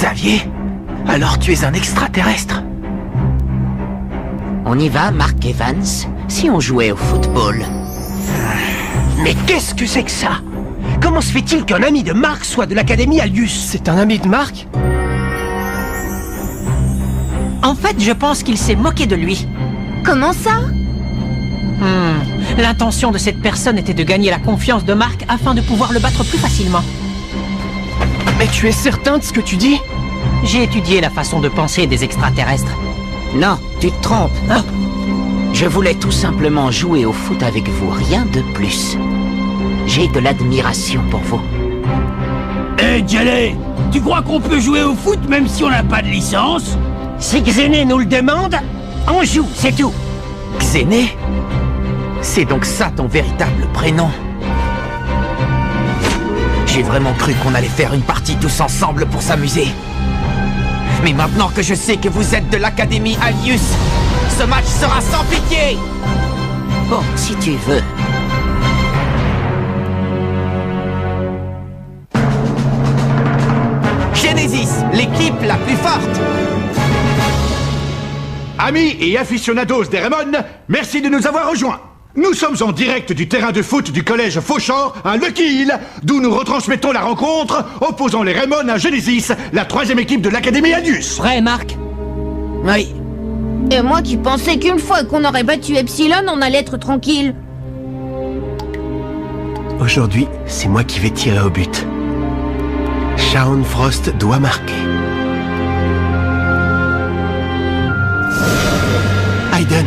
Xavier? Alors tu es un extraterrestre? On y va, Mark Evans? Si on jouait au football? Mais qu'est-ce que c'est que ça? Comment se fait-il qu'un ami de Mark soit de l'Académie Alius? C'est un ami de Mark? En fait, je pense qu'il s'est moqué de lui. Comment ça? L'intention de cette personne était de gagner la confiance de Mark afin de pouvoir le battre plus facilement. Mais tu es certain de ce que tu dis? J'ai étudié la façon de penser des extraterrestres. Non, tu te trompes. Hein? Je voulais tout simplement jouer au foot avec vous, rien de plus. J'ai de l'admiration pour vous. Hé, Jelly, tu crois qu'on peut jouer au foot même si on n'a pas de licence? Si Xéné nous le demande, on joue, c'est tout. Xéné? C'est donc ça ton véritable prénom? J'ai vraiment cru qu'on allait faire une partie tous ensemble pour s'amuser. Mais maintenant que je sais que vous êtes de l'Académie Alius, ce match sera sans pitié! Bon, si tu veux. Genesis, l'équipe la plus forte! Amis et aficionados des Raymond, merci de nous avoir rejoints. Nous sommes en direct du terrain de foot du collège Fauchant à Lucky Hill, d'où nous retransmettons la rencontre opposant les Raymond à Genesis, la 3e équipe de l'Académie Alius. Prêt, Mark? Oui. Et moi qui pensais qu'une fois qu'on aurait battu Epsilon, on allait être tranquille. Aujourd'hui, c'est moi qui vais tirer au but. Shaun Frost doit marquer. Aiden.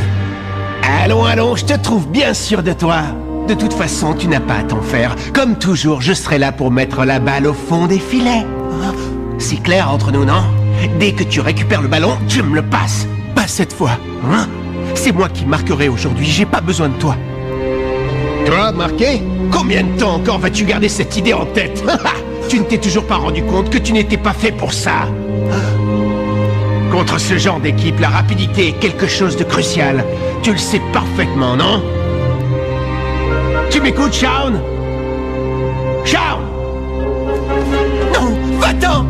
Allons, je te trouve bien sûr de toi. De toute façon, tu n'as pas à t'en faire. Comme toujours, je serai là pour mettre la balle au fond des filets. C'est clair entre nous, non? Dès que tu récupères le ballon, tu me le passes. Pas cette fois, hein? C'est moi qui marquerai aujourd'hui, j'ai pas besoin de toi. Toi, marquer? Combien de temps encore vas-tu garder cette idée en tête? Tu ne t'es toujours pas rendu compte que tu n'étais pas fait pour ça. Contre ce genre d'équipe, la rapidité est quelque chose de crucial. Tu le sais parfaitement, non? Tu m'écoutes, Shaun? Shaun! Non, va-t'en!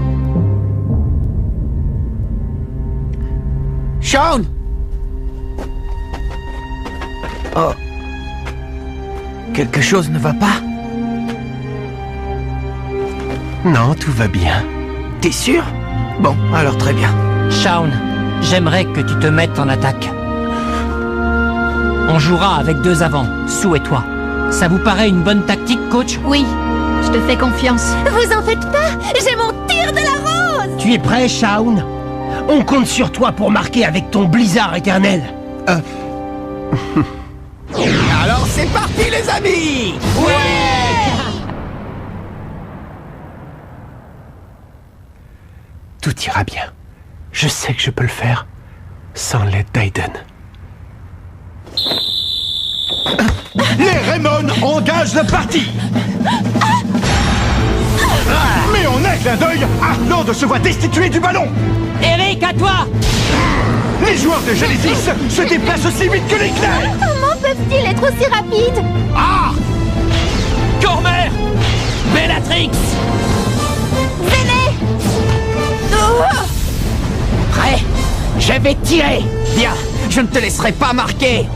Shaun! Oh. Quelque chose ne va pas? Non, tout va bien. T'es sûr? Bon, alors très bien. Shaun, j'aimerais que tu te mettes en attaque. On jouera avec 2 avants, Sue et toi. Ça vous paraît une bonne tactique, coach? Oui, je te fais confiance. Vous en faites pas, j'ai mon tir de la rose. Tu es prêt, Shaun? On compte sur toi pour marquer avec ton blizzard éternel. Alors c'est parti, les amis! Tout ira bien. Je sais que je peux le faire sans l'aide d'Aiden. Les Raymond engagent la partie. Mais en un clin d'œil, Arland se voit destitué du ballon. Eric, à toi! Les joueurs de Genesis se déplacent aussi vite que l'éclair. Comment peuvent-ils être aussi rapides? Ah! Cormer! Bellatrix! Zéné! Prêt? Je vais tirer. Bien, je ne te laisserai pas marquer.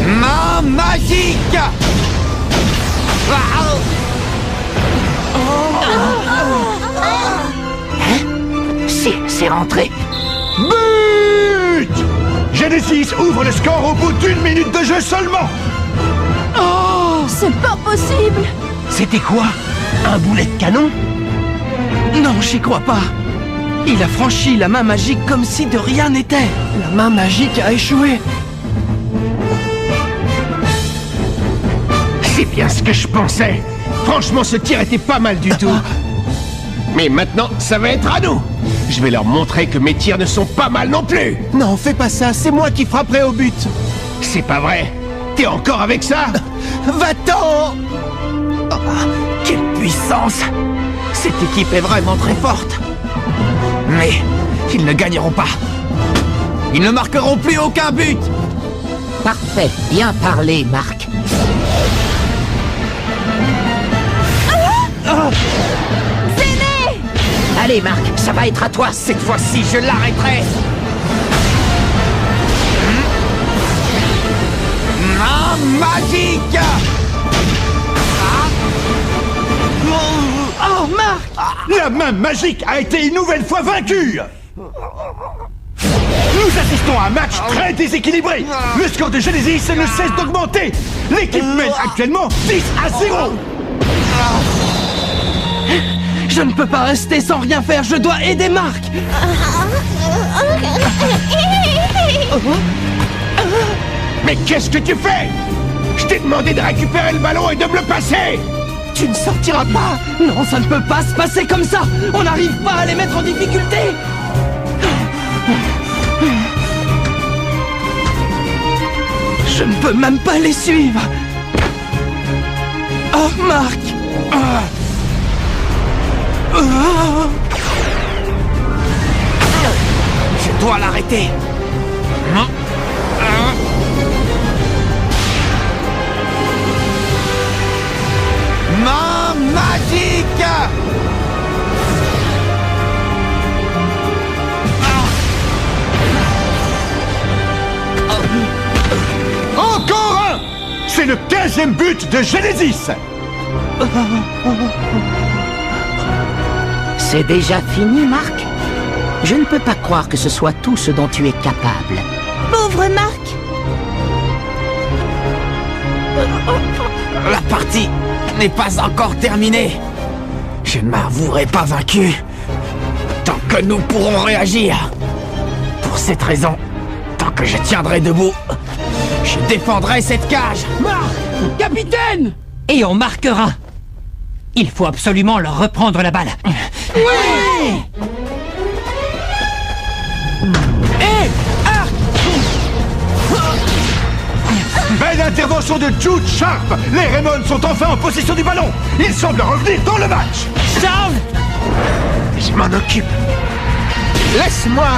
Main magique! C'est rentré. But! Genesis ouvre le score au bout d'1 minute de jeu seulement. C'est pas possible! C'était quoi? Un boulet de canon? Non, j'y crois pas. Il a franchi la main magique comme si de rien n'était. La main magique a échoué. C'est bien ce que je pensais. Franchement, ce tir était pas mal du tout. Mais maintenant, ça va être à nous. Je vais leur montrer que mes tirs ne sont pas mal non plus. Non, fais pas ça, c'est moi qui frapperai au but. C'est pas vrai. T'es encore avec ça? Va-t'en! Oh, quelle puissance! Cette équipe est vraiment très forte. Mais ils ne gagneront pas. Ils ne marqueront plus aucun but. Parfait, bien parlé, Mark. Allez, Marc, ça va être à toi. Cette fois-ci, je l'arrêterai. Main magique. Oh, Marc! La main magique a été une nouvelle fois vaincue. Nous assistons à un match très déséquilibré. Le score de Genesis ne cesse d'augmenter. L'équipe mène actuellement 10-0. Je ne peux pas rester sans rien faire, je dois aider Marc! Mais qu'est-ce que tu fais? Je t'ai demandé de récupérer le ballon et de me le passer! Tu ne sortiras pas! Non, ça ne peut pas se passer comme ça! On n'arrive pas à les mettre en difficulté! Je ne peux même pas les suivre! Oh, Marc! Je dois l'arrêter. Main magique. Encore un. C'est le 15e but de Genesis. C'est déjà fini, Marc? Je ne peux pas croire que ce soit tout ce dont tu es capable. Pauvre Marc. La partie n'est pas encore terminée. Je ne m'avouerai pas vaincu tant que nous pourrons réagir. Pour cette raison, tant que je tiendrai debout, je défendrai cette cage. Marc! Capitaine! Et on marquera! Il faut absolument leur reprendre la balle. Oui! Belle intervention de Jude Sharp. Les Raymond sont enfin en possession du ballon. Ils semblent revenir dans le match. Shaun! Je m'en occupe. Laisse-moi.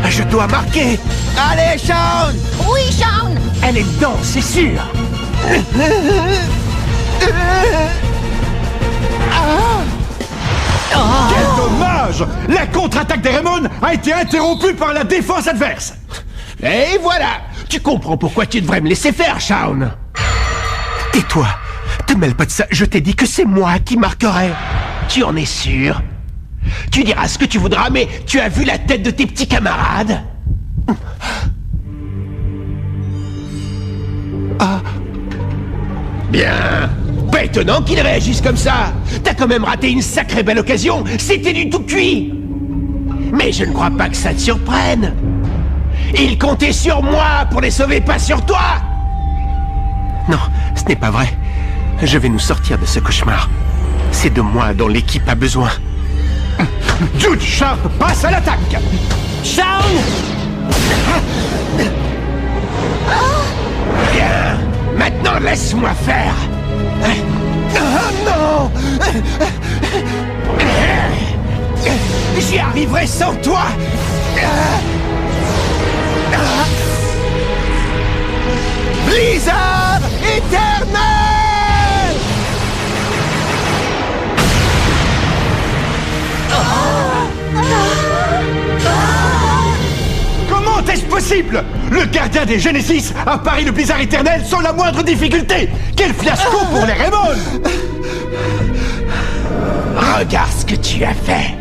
Je dois marquer. Allez, Shaun! Oui, Shaun. Elle est dedans, c'est sûr. Quel dommage. La contre-attaque des Raymond a été interrompue par la défense adverse. Et voilà. Tu comprends pourquoi tu devrais me laisser faire, Shaun. Tais-toi. Te mêle pas de ça. Je t'ai dit que c'est moi qui marquerai. Tu en es sûr? Tu diras ce que tu voudras, mais tu as vu la tête de tes petits camarades? Ah. Bien. Pas étonnant qu'ils réagissent comme ça. T'as quand même raté une sacrée belle occasion. C'était du tout cuit. Mais je ne crois pas que ça te surprenne. Ils comptaient sur moi pour les sauver, pas sur toi. Non, ce n'est pas vrai. Je vais nous sortir de ce cauchemar. C'est de moi dont l'équipe a besoin. Jude Sharp passe à l'attaque. Shaun! Bien. Maintenant, laisse-moi faire. Oh non. J'y arriverai sans toi. Blizzard éternel! Comment est-ce possible? Le gardien des Genesis a pari le blizzard éternel sans la moindre difficulté. Quel fiasco pour les Raymond. Regarde ce que tu as fait.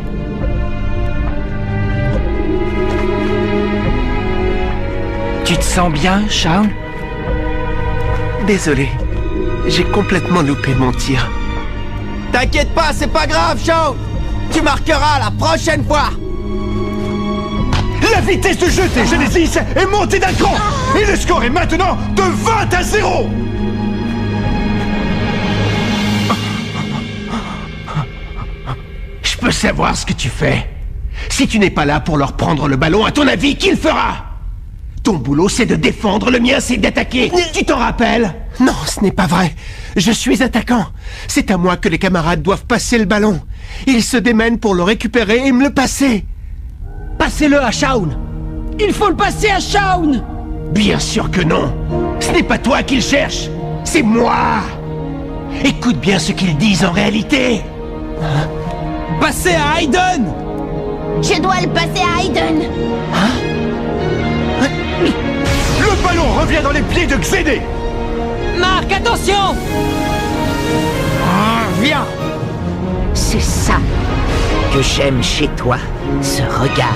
Tu te sens bien, Shaun? Désolé, j'ai complètement loupé mon tir. T'inquiète pas, c'est pas grave, Shaun! Tu marqueras la prochaine fois! La vitesse de jeu des Genesis est montée d'un cran. Et le score est maintenant de 20-0. Je peux savoir ce que tu fais. Si tu n'es pas là pour leur prendre le ballon, à ton avis, qui le fera? Ton boulot, c'est de défendre, le mien, c'est d'attaquer. Tu t'en rappelles? Non, ce n'est pas vrai. Je suis attaquant. C'est à moi que les camarades doivent passer le ballon. Ils se démènent pour le récupérer et me le passer. Passez-le à Shaun! Il faut le passer à Shaun! Bien sûr que non. Ce n'est pas toi qu'ils cherchent. C'est moi. Écoute bien ce qu'ils disent en réalité. Passez à Hayden! Je dois le passer à Hayden. Le ballon revient dans les pieds de Xéné. Marc, attention! Viens! C'est ça que j'aime chez toi, ce regard.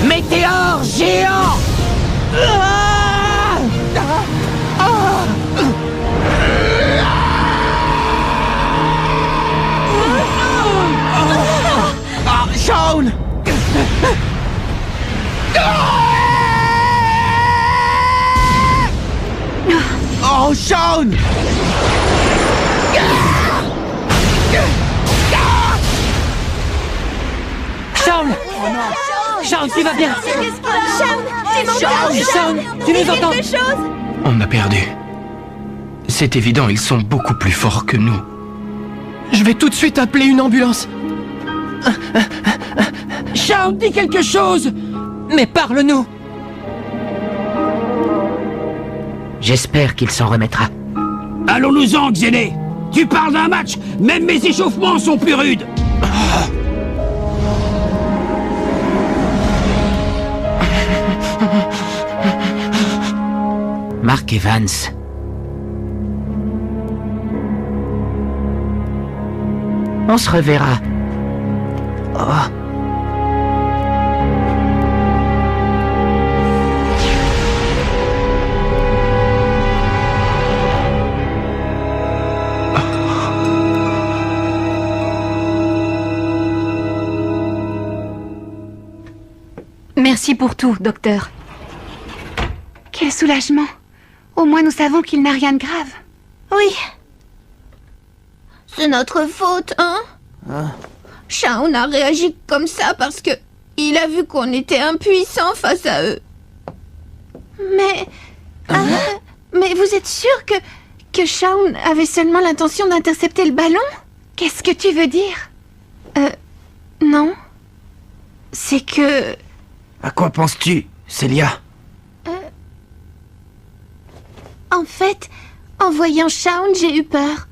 Météore géant! Shaun! Oh, Shaun! Shaun! Shaun, tu vas bien? Shaun, tu nous entends? On a perdu. C'est évident, ils sont beaucoup plus forts que nous. Je vais tout de suite appeler une ambulance. Shaun, dis quelque chose! Mais parle-nous! J'espère qu'il s'en remettra. Allons-nous-en, Xéné! Tu parles d'un match, même mes échauffements sont plus rudes! Mark Evans. On se reverra. Oh. Merci pour tout, docteur. Quel soulagement. Au moins nous savons qu'il n'a rien de grave. Oui. C'est notre faute, hein? Shaun a réagi comme ça parce que il a vu qu'on était impuissants face à eux. Mais... mais vous êtes sûr que Shaun avait seulement l'intention d'intercepter le ballon? Qu'est-ce que tu veux dire? Non. C'est que... À quoi penses-tu, Célia? En fait, en voyant Shaun, j'ai eu peur.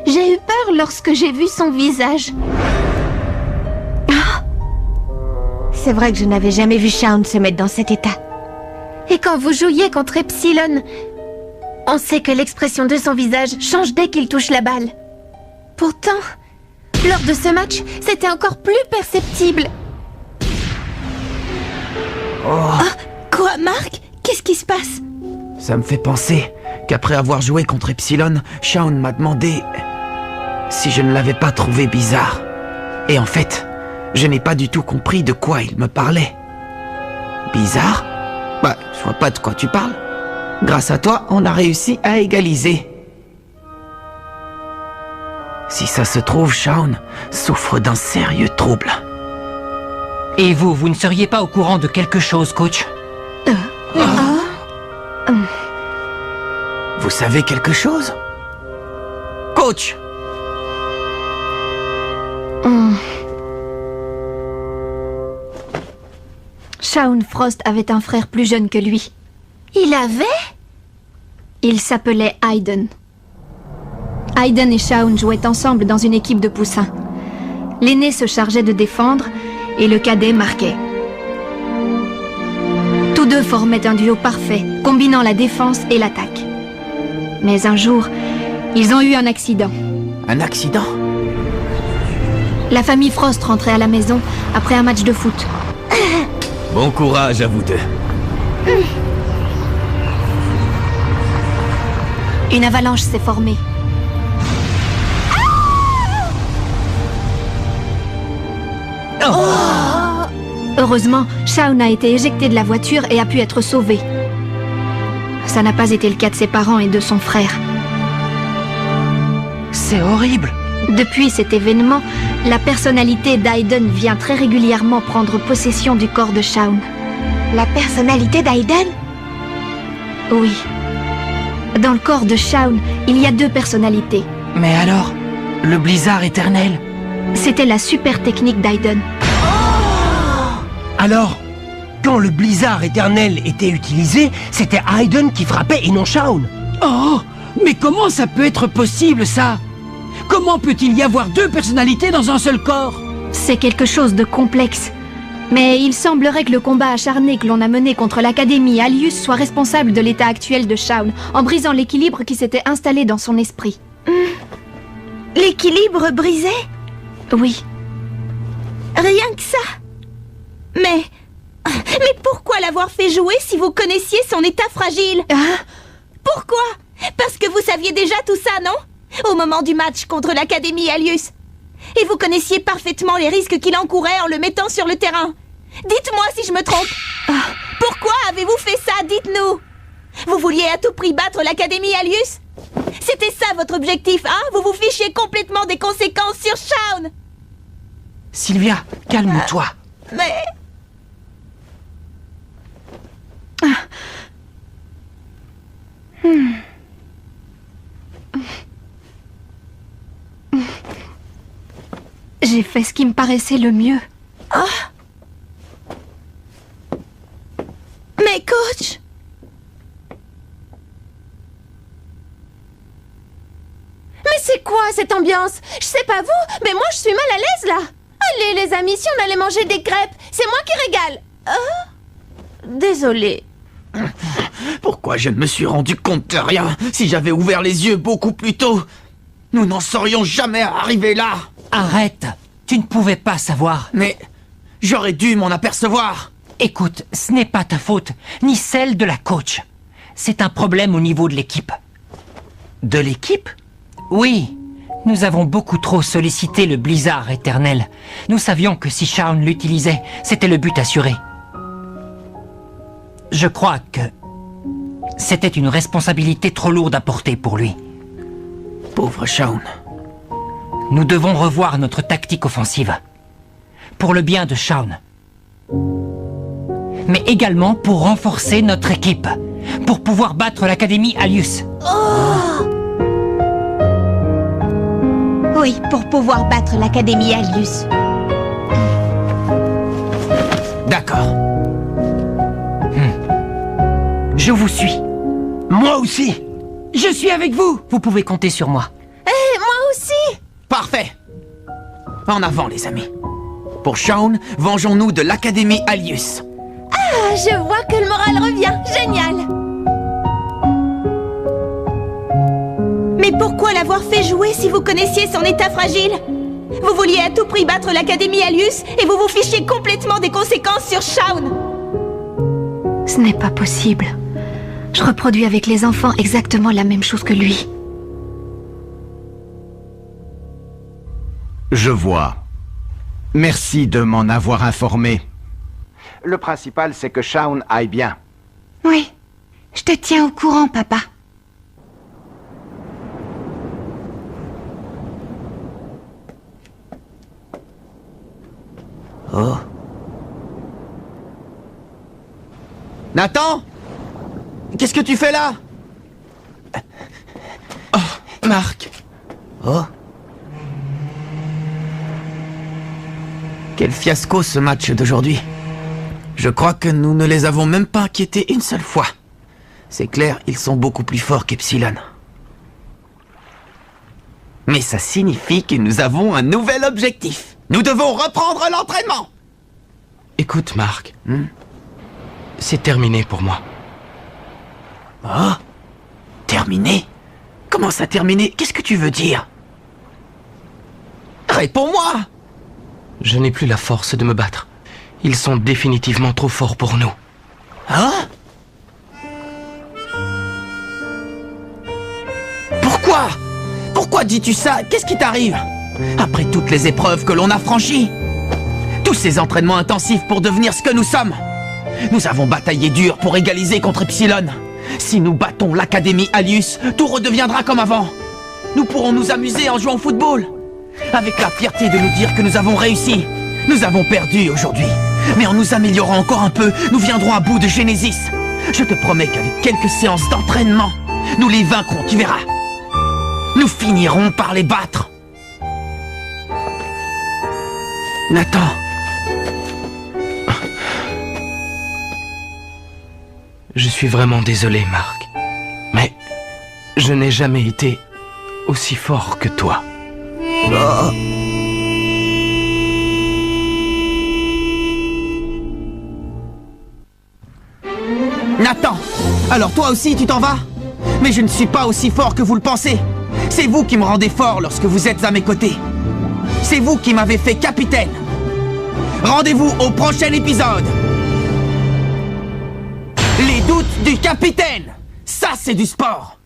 J'ai eu peur lorsque j'ai vu son visage. C'est vrai que je n'avais jamais vu Shaun se mettre dans cet état. Et quand vous jouiez contre Epsilon, on sait que l'expression de son visage change dès qu'il touche la balle. Pourtant, lors de ce match, c'était encore plus perceptible. Quoi, Marc? Qu'est-ce qui se passe? Ça me fait penser qu'après avoir joué contre Epsilon, Shaun m'a demandé si je ne l'avais pas trouvé bizarre. Et en fait, je n'ai pas du tout compris de quoi il me parlait. Bizarre? Bah, je vois pas de quoi tu parles. Grâce à toi, on a réussi à égaliser. Si ça se trouve, Shaun souffre d'un sérieux trouble. Et vous ne seriez pas au courant de quelque chose, coach? Vous savez quelque chose? Coach! Shaun Frost avait un frère plus jeune que lui. Il avait? Il s'appelait Hayden. Hayden et Shaun jouaient ensemble dans une équipe de poussins. L'aîné se chargeait de défendre et le cadet marquait. Tous deux formaient un duo parfait, combinant la défense et l'attaque. Mais un jour, ils ont eu un accident. Un accident? La famille Frost rentrait à la maison après un match de foot. Bon courage à vous deux. Une avalanche s'est formée. Heureusement, Shaun a été éjecté de la voiture et a pu être sauvé. Ça n'a pas été le cas de ses parents et de son frère. C'est horrible. Depuis cet événement, la personnalité d'Hayden vient très régulièrement prendre possession du corps de Shaun. La personnalité d'Hayden? Oui. Dans le corps de Shaun, il y a deux personnalités. Mais alors, le blizzard éternel? C'était la super technique d'Hayden. Alors, quand le blizzard éternel était utilisé, c'était Hayden qui frappait et non Shaun. Oh, mais comment ça peut être possible, ça? Comment peut-il y avoir deux personnalités dans un seul corps? C'est quelque chose de complexe. Mais il semblerait que le combat acharné que l'on a mené contre l'Académie Alius soit responsable de l'état actuel de Shaun, en brisant l'équilibre qui s'était installé dans son esprit. L'équilibre brisé? Oui. Rien que ça? Mais pourquoi l'avoir fait jouer si vous connaissiez son état fragile? Pourquoi? Parce que vous saviez déjà tout ça, non? Au moment du match contre l'Académie Alius. Et vous connaissiez parfaitement les risques qu'il encourait en le mettant sur le terrain. Dites-moi si je me trompe. Pourquoi avez-vous fait ça? Dites-nous. Vous vouliez à tout prix battre l'Académie Alius? C'était ça votre objectif, hein? Vous vous fichiez complètement des conséquences sur Shaun. Sylvia, calme-toi. Mais... J'ai fait ce qui me paraissait le mieux. Mais coach... Mais c'est quoi cette ambiance? Je sais pas vous, mais moi je suis mal à l'aise là. Allez les amis, si on allait manger des crêpes, c'est moi qui régale. Désolée. Pourquoi je ne me suis rendu compte de rien? Si j'avais ouvert les yeux beaucoup plus tôt, nous n'en serions jamais arrivés là. Arrête! Tu ne pouvais pas savoir. Mais j'aurais dû m'en apercevoir. Écoute, ce n'est pas ta faute, ni celle de la coach. C'est un problème au niveau de l'équipe. De l'équipe? Oui, nous avons beaucoup trop sollicité le blizzard éternel. Nous savions que si Shaun l'utilisait, c'était le but assuré. Je crois que c'était une responsabilité trop lourde à porter pour lui. Pauvre Shaun. Nous devons revoir notre tactique offensive. Pour le bien de Shaun. Mais également pour renforcer notre équipe. Pour pouvoir battre l'Académie Alius. Oui, pour pouvoir battre l'Académie Alius. D'accord. Je vous suis. Moi aussi. Je suis avec vous. Vous pouvez compter sur moi. Moi aussi. Parfait. En avant, les amis. Pour Shaun, vengeons-nous de l'Académie Alius. Je vois que le moral revient. Génial. Mais pourquoi l'avoir fait jouer si vous connaissiez son état fragile? Vous vouliez à tout prix battre l'Académie Alius et vous vous fichiez complètement des conséquences sur Shaun. Ce n'est pas possible. Je reproduis avec les enfants exactement la même chose que lui. Je vois. Merci de m'en avoir informé. Le principal, c'est que Shaun aille bien. Oui, je te tiens au courant, papa. Oh. Nathan? Qu'est-ce que tu fais là? Oh, Marc. Oh. Quel fiasco ce match d'aujourd'hui. Je crois que nous ne les avons même pas inquiétés une seule fois. C'est clair, ils sont beaucoup plus forts qu'Epsilon. Mais ça signifie que nous avons un nouvel objectif. Nous devons reprendre l'entraînement. Écoute, Marc. C'est terminé pour moi. Oh? Terminé? Comment ça terminé? Qu'est-ce que tu veux dire? Réponds-moi! Je n'ai plus la force de me battre. Ils sont définitivement trop forts pour nous. Hein? Pourquoi? Pourquoi dis-tu ça? Qu'est-ce qui t'arrive? Après toutes les épreuves que l'on a franchies? Tous ces entraînements intensifs pour devenir ce que nous sommes? Nous avons bataillé dur pour égaliser contre Epsilon. Si nous battons l'Académie Alius, tout redeviendra comme avant. Nous pourrons nous amuser en jouant au football. Avec la fierté de nous dire que nous avons réussi. Nous avons perdu aujourd'hui. Mais en nous améliorant encore un peu, nous viendrons à bout de Genesis. Je te promets qu'avec quelques séances d'entraînement, nous les vaincrons, tu verras. Nous finirons par les battre. Nathan. Je suis vraiment désolé, Marc. Mais je n'ai jamais été aussi fort que toi. Nathan! Alors toi aussi tu t'en vas? Mais je ne suis pas aussi fort que vous le pensez. C'est vous qui me rendez fort lorsque vous êtes à mes côtés. C'est vous qui m'avez fait capitaine. Rendez-vous au prochain épisode. Les doutes du capitaine. Ça c'est du sport.